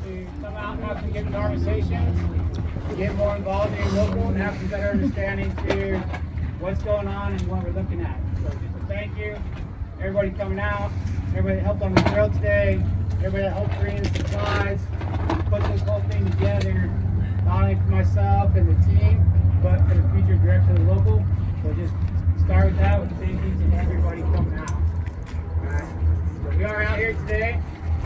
to come out and have some good conversations, get more involved in your local, and have some better understanding to what's going on and what we're looking at. So just a thank you, everybody coming out, everybody that helped on the grill today, everybody that helped bring in the supplies, put this whole thing together, not only for myself and the team, but for the future direction of the local. So just start with that, with thank you to everybody coming out. Alright, so we are out here today.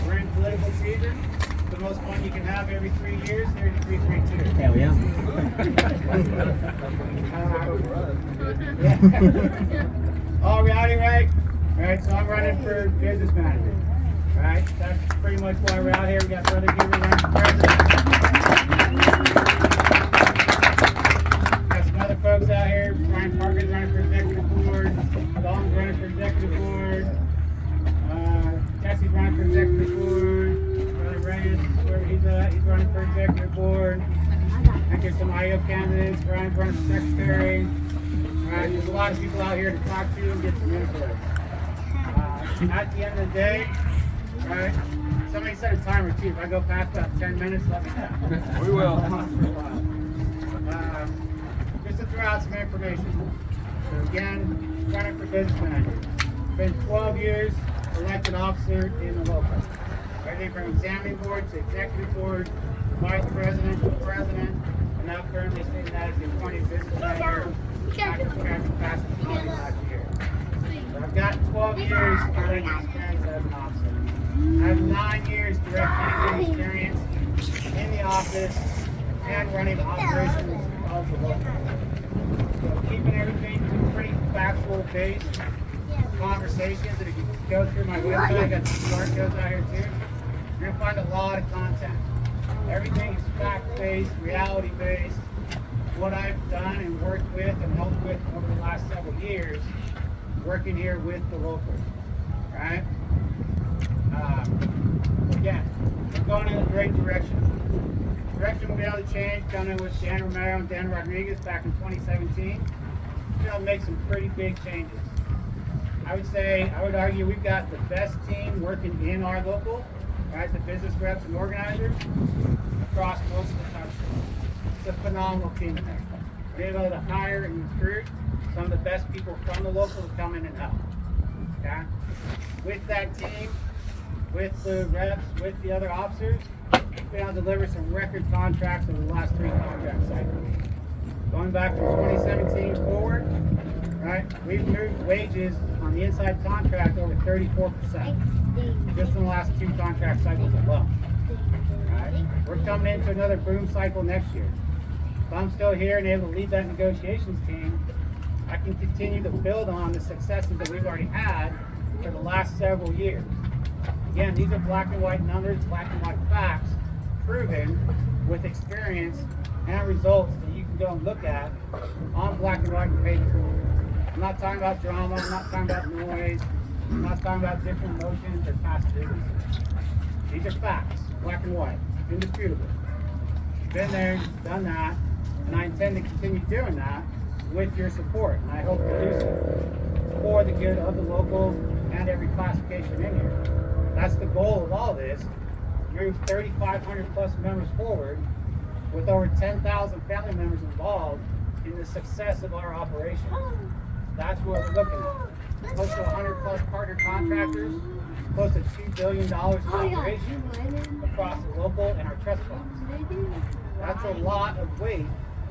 We're in political season. It's the most fun you can have every 3 years here at 332. Hell yeah. All reality, right? Alright, so I'm running for business manager. Alright, that's pretty much why we're out here. We got Brother Giver running for president. Got some other folks out here. Brian Parker's running for executive board. Dalton's running for executive board. Jesse's running for executive board. Brother Reyes, wherever he's at, he's running for executive board. I think there's some IO candidates. Brian's running for secretary. Alright, there's a lot of people out here to talk to and get some input. At the end of the day, right, somebody set a timer too. If I go past about 10 minutes, let me know. We will. Just to throw out some information. So again, running for business manager. Been 12 years elected officer in the local. Everything from examining board to executive board, vice president to president, and now currently sitting as the appointed business manager after passing the county last year. So I've got 12 years elected experience as an officer. I have 9 years direct handling experience in the office and running operations of the local. So keeping everything to pretty factual based conversations that if you go through my website, I got some QR codes out here too, you're going to find a lot of content. Everything is fact-based, reality-based. What I've done and worked with and helped with over the last several years, working here with the locals, right? Again, we're going in a great direction. Direction we'll be able to change, coming with Dan Romero and Dan Rodriguez back in 2017. We're going to make some pretty big changes. I would argue we've got the best team working in our local, right? The business reps and organizers across most of the country. It's a phenomenal team in there. We're able to hire and recruit some of the best people from the local to come in and help. Okay? With that team, with the reps, with the other officers, we've been able to deliver some record contracts over the last 3 contract cycles. Going back from 2017 forward, right, we've moved wages on the inside contract over 34%, just in the last 2 contract cycles alone. Right? We're coming into another boom cycle next year. If I'm still here and able to lead that negotiations team, I can continue to build on the successes that we've already had for the last several years. Again, these are black and white numbers, black and white facts, proven with experience and results that you can go and look at on black and white paper. I'm not talking about drama, I'm not talking about noise, I'm not talking about different emotions or past businesses. These are facts, black and white, indisputable. Been there, done that, and I intend to continue doing that with your support, and I hope to do so for the good of the local and every classification in here. That's the goal of all this, move 3,500 plus members forward with over 10,000 family members involved in the success of our operation. That's what we're looking at. Close to 100 plus partner contractors, close to $2 billion in operation across the local and our trust funds. That's a lot of weight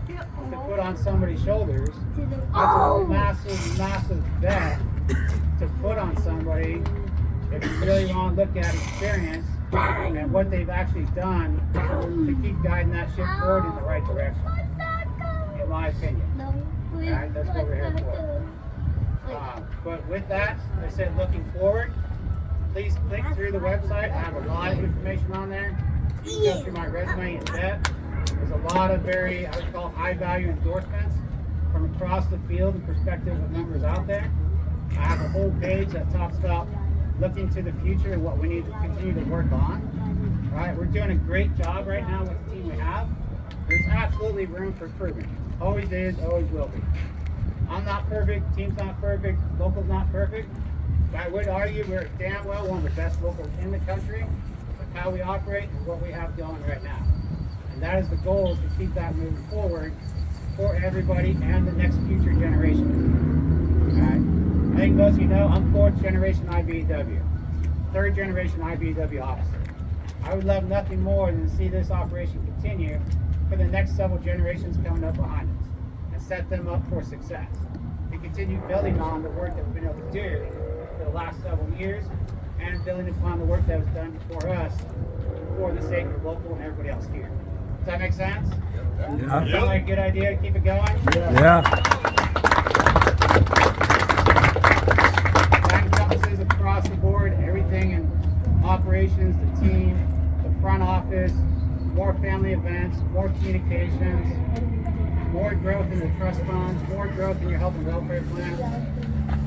to put on somebody's shoulders. That's a massive, massive bet to put on somebody if you really want to look at experience and what they've actually done to keep guiding that ship forward in the right direction, in my opinion. Alright, that's what we're here for. But with that, I said looking forward, please click through the website. I have a lot of information on there. You can go through my resume in depth. There's a lot of very, I would call, high value endorsements from across the field and perspective of members out there. I have a whole page that talks about looking to the future and what we need to continue to work on. Right, we're doing a great job right now with the team we have. There's absolutely room for improvement. Always is, always will be. I'm not perfect, team's not perfect, local's not perfect. But I would argue we're damn well one of the best locals in the country. how we operate and what we have going right now. And that is the goal, is to keep that moving forward for everybody and the next future generations. All right? I think most of you know I'm 4th generation IBEW, 3rd generation IBEW officer. I would love nothing more than to see this operation continue for the next several generations coming up behind us and set them up for success. And continue building on the work that we've been able to do for the last several years and building upon the work that was done before us for the sake of local and everybody else here. Does that make sense? Yeah. Sound like a good idea to keep it going? Yeah. That encompasses across the board, everything in operations, the team, the front office, more family events, more communications, more growth in the trust funds, more growth in your health and welfare plan.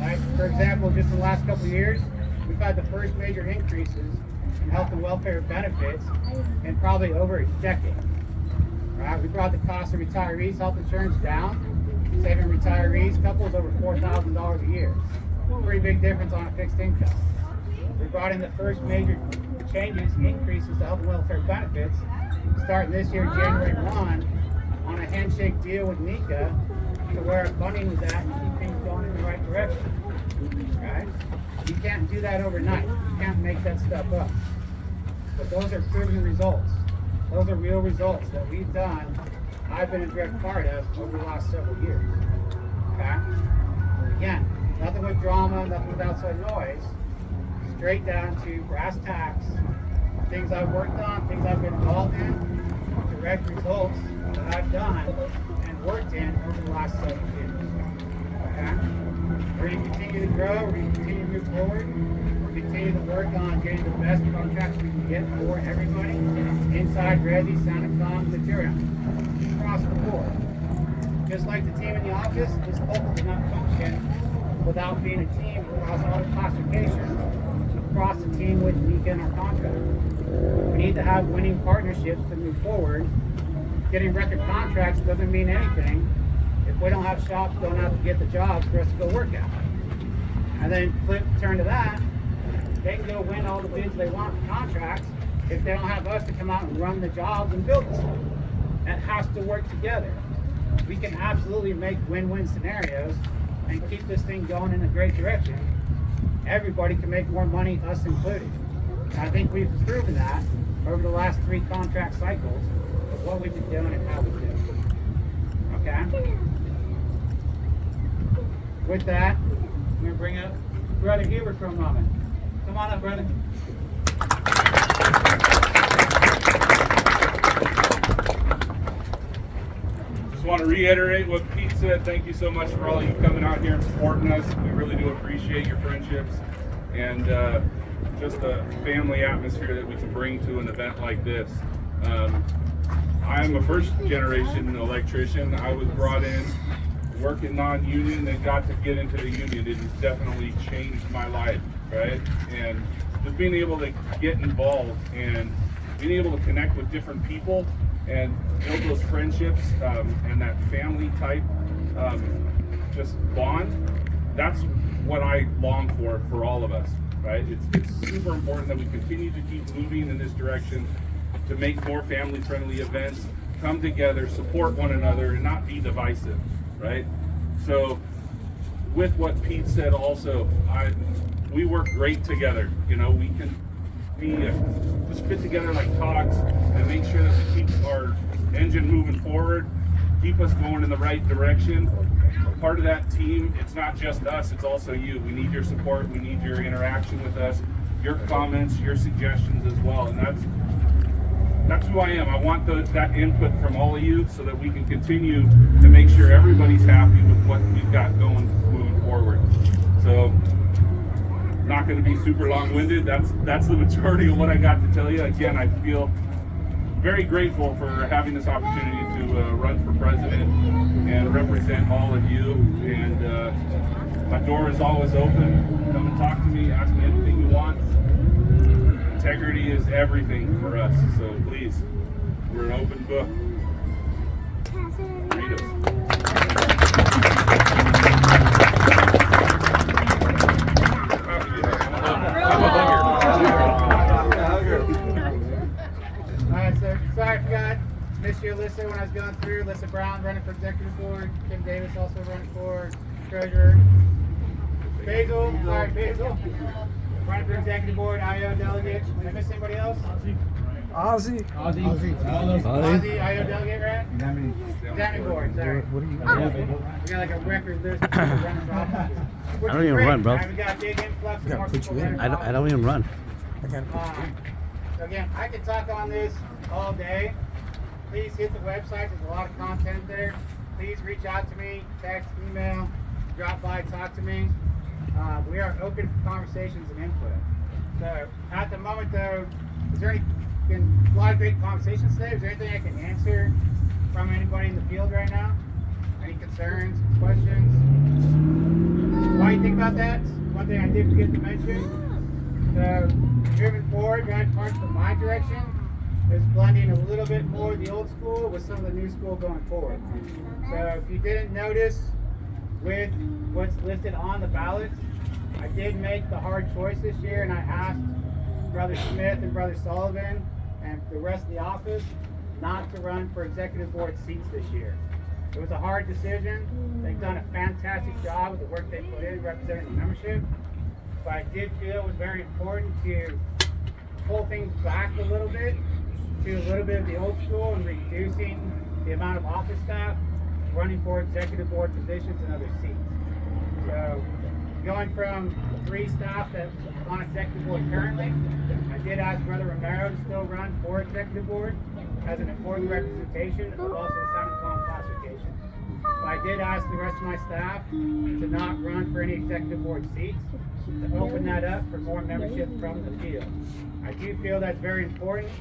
Right? For example, just in the last couple of years, we've had the first major increases in health and welfare benefits in probably over a decade. Right? We brought the cost of retirees' health insurance down, saving retirees couples over $4,000 a year. Pretty big difference on a fixed income. We brought in the first major changes, increases to health and welfare benefits, starting this year, January 1, on a handshake deal with NECA to where our funding was at and keep things going in the right direction. Right? You can't do that overnight. You can't make that stuff up. But those are proven results. Those are real results that we've done, I've been a direct part of over the last several years. Okay? Again, nothing with drama, nothing with outside noise. Straight down to brass tacks, things I've worked on, things I've been involved in, direct results that I've done and worked in over the last 7 years. Okay? We're going to continue to grow, we're going to continue to move forward, we're going to continue to work on getting the best contracts we can get for everybody, inside Resi, Sanacom, material, across the board. Just like the team in the office, this local does not function without being a team across all the classifications, across the team with NECA and our contract. We need to have winning partnerships to move forward. Getting record contracts doesn't mean anything if we don't have shops going out to get the jobs for us to go work at. And then turn to that, they can go win all the bids they want for contracts if they don't have us to come out and run the jobs and build the stuff. That has to work together. We can absolutely make win-win scenarios and keep this thing going in a great direction. Everybody can make more money, us included. And I think we've proven that over the last 3 contract cycles of what we've been doing and how we do it. Okay? With that, I'm going to bring up Brother Hubert for a moment. Come on up, brother. Just want to reiterate what Pete said. Thank you so much for all of you coming out here and supporting us. We really do appreciate your friendships and just the family atmosphere that we can bring to an event like this. I'm a first generation electrician. I was brought in working non-union and got to get into the union. It has definitely changed my life, right? And just being able to get involved and being able to connect with different people and build those friendships and that family type just bond, that's what I long for all of us, right? It's super important that we continue to keep moving in this direction to make more family-friendly events, come together, support one another, and not be divisive, right? So with what Pete said also, we work great together. You know, we can just fit together like cogs and make sure that we keep our engine moving forward, keep us going in the right direction. Part of that team, it's not just us, it's also you. We need your support, we need your interaction with us, your comments, your suggestions as well. And that's who I am. I want that input from all of you so that we can continue to make sure everybody's happy with what we've got going moving forward. So, not going to be super long-winded. That's the majority of what I got to tell you. Again, I feel very grateful for having this opportunity to run for president and represent all of you. And my door is always open. Come and talk to me. Ask me anything you want. Integrity is everything for us. So please, we're an open book. Read us. Alright, so sorry I forgot. Missed you, Alyssa, when I was going through. Alyssa Brown running for executive board. Kim Davis also running for treasurer. Basil, sorry, Basil. Running for executive board, IO delegate. Did I miss anybody else? Ozzy. Ozzy, IO delegate, right? Executive board, sorry. What are you? We got like a record list of people running for office. I don't even run, bro. We got a big influx of Gotta more put people you in. running for I don't even run. I gotta put you in. So again, I could talk on this all day. Please hit the website. There's a lot of content there. Please reach out to me, text, email, drop by, talk to me. We are open for conversations and input. So at the moment, though, been a lot of great conversations today. Is there anything I can answer from anybody in the field right now? Any concerns, questions? Why do you think about that? One thing I did forget to mention. So moving forward, right, part from my direction is blending a little bit more of the old school with some of the new school going forward. So if you didn't notice with what's listed on the ballots, I did make the hard choice this year, and I asked Brother Smith and Brother Sullivan and the rest of the office not to run for executive board seats this year. It was a hard decision. They've done a fantastic job with the work they put in representing the membership, but I did feel it was very important to pull things back a little bit to a little bit of the old school and reducing the amount of office staff running for executive board positions and other seats. So going from 3 staff that's on executive board currently, I did ask Brother Romero to still run for executive board as an important representation of also the Sound and Calm classification. But I did ask the rest of my staff to not run for any executive board seats, to open that up for more membership from the field. I do feel that's very important.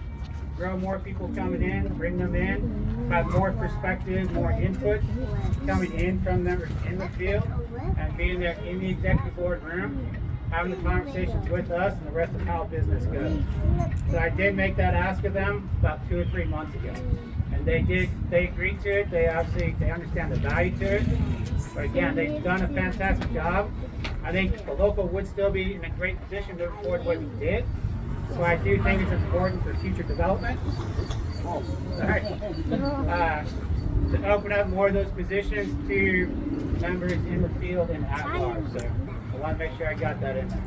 Grow more people coming in, bring them in, have more perspective, more input coming in from members in the field, and being there in the executive board room, having the conversations with us and the rest of how business goes. So I did make that ask of them about 2 or 3 months ago. And they agreed to it. They understand the value to it. But again, they've done a fantastic job. I think the local would still be in a great position to afford what we did. So I do think it's important for future development. To open up more of those positions to members in the field and at large. So I want to make sure I got that in there.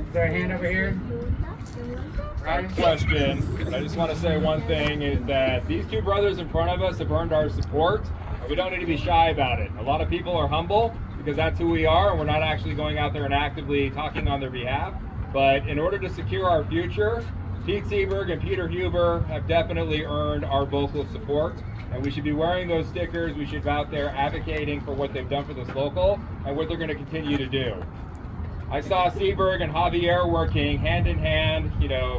Is there a hand over here? Right. Question. I just want to say one thing is that these 2 brothers in front of us have earned our support, and we don't need to be shy about it. A lot of people are humble because that's who we are, and we're not actually going out there and actively talking on their behalf. But in order to secure our future, Pete Seaberg and Peter Huber have definitely earned our vocal support, and we should be wearing those stickers. We should be out there advocating for what they've done for this local and what they're going to continue to do. I saw Seaberg and Javier working hand in hand,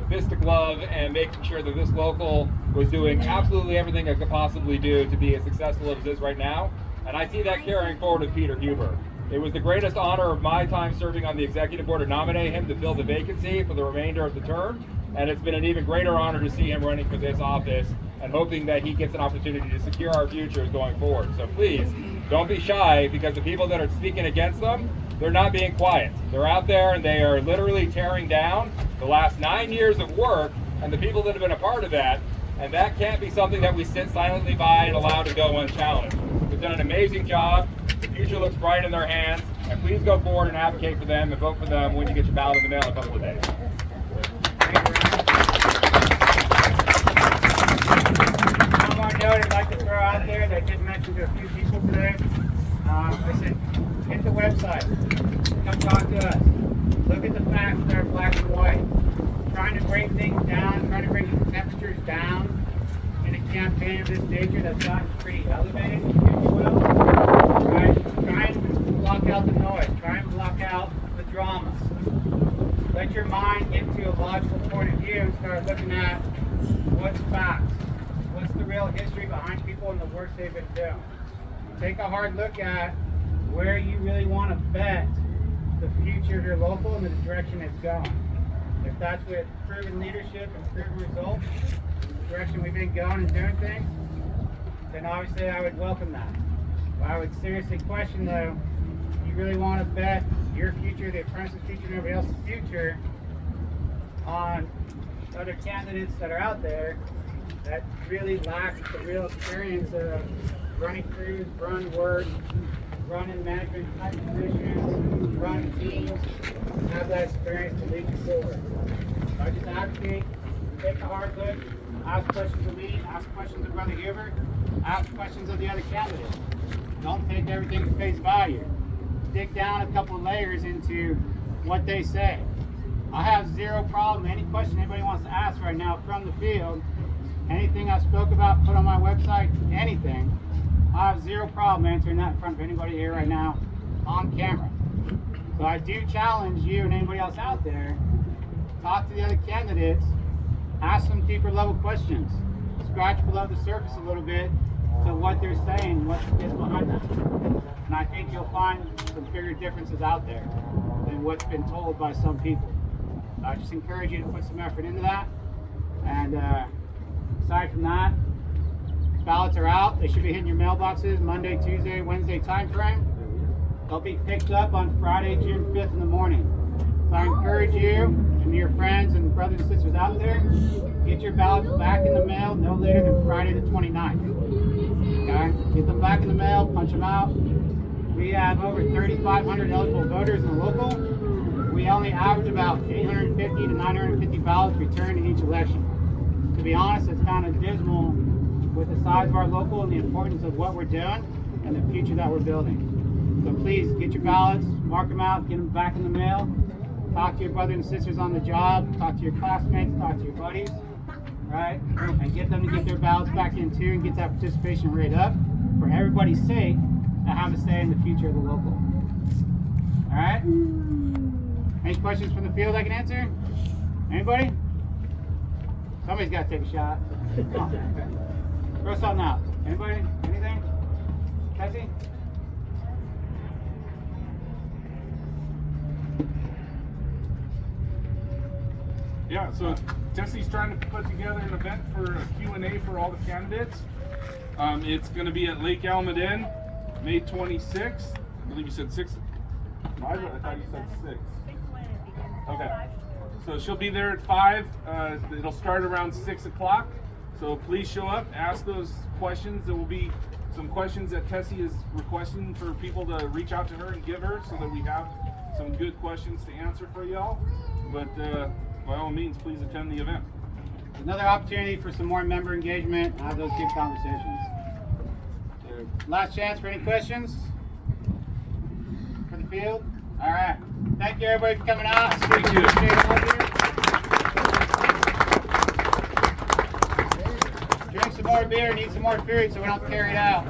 fist to glove, and making sure that this local was doing absolutely everything it could possibly do to be as successful as it is right now. And I see that carrying forward with Peter Huber. It was the greatest honor of my time serving on the executive board to nominate him to fill the vacancy for the remainder of the term. And it's been an even greater honor to see him running for this office and hoping that he gets an opportunity to secure our futures going forward. So please, don't be shy, because the people that are speaking against them, they're not being quiet. They're out there and they are literally tearing down the last 9 years of work and the people that have been a part of that. And that can't be something that we sit silently by and allow to go unchallenged. They've done an amazing job. The future looks bright in their hands. And please go forward and advocate for them and vote for them when you get your ballot in the mail in a couple of days. One more note I'd like to throw out there that I did mention to a few people today. Listen, hit the website. Come talk to us. Look at the facts that are black and white. Trying to bring things down, trying to bring the temperatures down in a campaign of this nature that's gotten pretty elevated, if you will. Right? Trying to block out the noise. Trying to block out the dramas. Let your mind get to a logical point of view and start looking at what's facts. What's the real history behind people and the work they've been doing. Take a hard look at where you really want to bet the future of your local and the direction it's going. If that's with proven leadership and proven results, the direction we've been going and doing things, then obviously I would welcome that. But I would seriously question, though, if you really want to bet your future, the apprentice's future, and everybody else's future on other candidates that are out there, that really lack the real experience of running crews, run work, running management type positions, run teams, have that experience to lead you forward. So I just advocate, take a hard look, ask questions of me, ask questions of Brother Huber, ask questions of the other candidates. Don't take everything at face value. Dig down a couple of layers into what they say. I have zero problem. Any question anybody wants to ask right now from the field, anything I spoke about, put on my website, anything, I have zero problem answering that in front of anybody here right now on camera. So I do challenge you and anybody else out there, talk to the other candidates, ask some deeper level questions, scratch below the surface a little bit to what they're saying, what is behind that. And I think you'll find some bigger differences out there than what's been told by some people. So I just encourage you to put some effort into that. And aside from that, ballots are out. They should be hitting your mailboxes Monday, Tuesday, Wednesday time frame. They'll be picked up on Friday, June 5th in the morning. So I encourage you and your friends and brothers and sisters out there, get your ballots back in the mail no later than Friday the 29th. Okay? Get them back in the mail, punch them out. We have over 3,500 eligible voters in the local. We only average about 850 to 950 ballots returned in each election. To be honest, it's kind of dismal with the size of our local and the importance of what we're doing and the future that we're building. So please get your ballots, mark them out, get them back in the mail. Talk to your brothers and sisters on the job, talk to your classmates, talk to your buddies, right? And get them to get their ballots back in too and get that participation rate up for everybody's sake to have a say in the future of the local. All right? Any questions from the field I can answer? Anybody? Somebody's got to take a shot. Come on. Throw something out. Anybody? Anything? Cassie? Yeah, so Tessie's trying to put together an event for a Q&A for all the candidates. It's going to be at Lake Almaden, May 26th. I believe you said 6. I thought you said 6. Okay. So she'll be there at 5. It'll start around 6 o'clock. So please show up, ask those questions. There will be some questions that Tessie is requesting for people to reach out to her and give her so that we have some good questions to answer for y'all. But by all means, please attend the event. Another opportunity for some more member engagement and have those good conversations. Last chance for any questions for the field? All right. Thank you everybody for coming out. Thank you. Appreciate all of you. Drink some more beer and eat some more food so we don't have to carry it out.